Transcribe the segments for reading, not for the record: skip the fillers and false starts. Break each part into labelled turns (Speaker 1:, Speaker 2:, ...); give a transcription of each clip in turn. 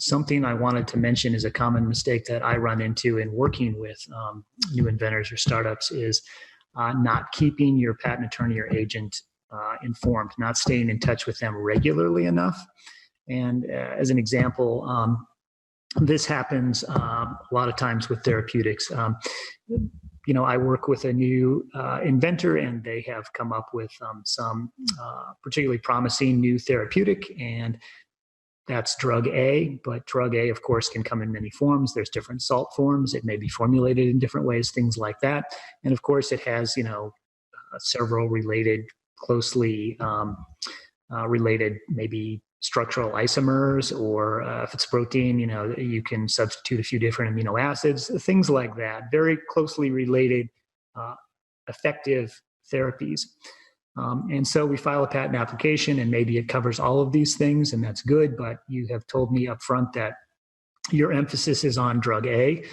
Speaker 1: something I wanted to mention is a common mistake that I run into in working with new inventors or startups is not keeping your patent attorney or agent informed, not staying in touch with them regularly enough. And as an example, this happens a lot of times with therapeutics. I work with a new inventor, and they have come up with some particularly promising new therapeutic, and that's drug A. But drug A, of course, can come in many forms. There's different salt forms. It may be formulated in different ways, things like that. And of course, it has, several related, closely related, maybe structural isomers, or if it's protein, you can substitute a few different amino acids, things like that. Very closely related, effective therapies. And so we file a patent application, and maybe it covers all of these things, and that's good, but you have told me up front that your emphasis is on drug A.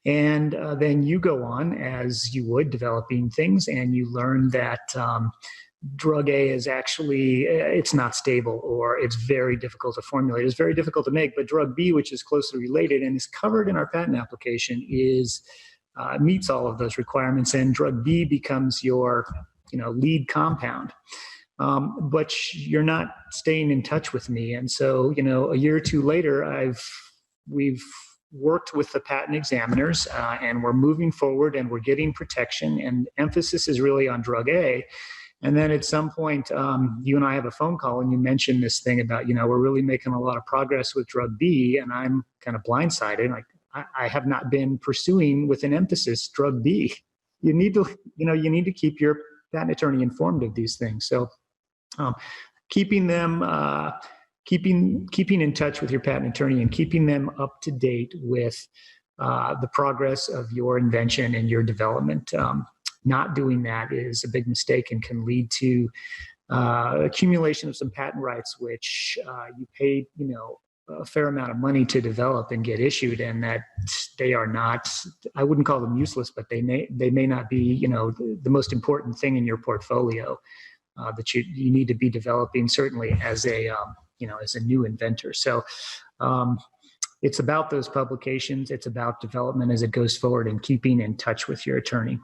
Speaker 1: And then you go on, as you would, developing things, and you learn that drug A is actually, it's not stable, or it's very difficult to formulate. It's very difficult to make, but drug B, which is closely related and is covered in our patent application, meets all of those requirements, and drug B becomes your lead compound. But you're not staying in touch with me. And so, a year or two later, we've worked with the patent examiners, and we're moving forward, and we're getting protection, and emphasis is really on drug A. And then at some point, you and I have a phone call, and you mentioned this thing about, we're really making a lot of progress with drug B, and I'm kind of blindsided. Like, I have not been pursuing with an emphasis drug B. You need to keep your patent attorney informed of these things. So, keeping in touch with your patent attorney and keeping them up to date with the progress of your invention and your development. Not doing that is a big mistake and can lead to accumulation of some patent rights, which you paid, a fair amount of money to develop and get issued, and that they are not, I wouldn't call them useless, but they may not be, the most important thing in your portfolio that you need to be developing, certainly as a new inventor. So it's about those publications. It's about development as it goes forward and keeping in touch with your attorney.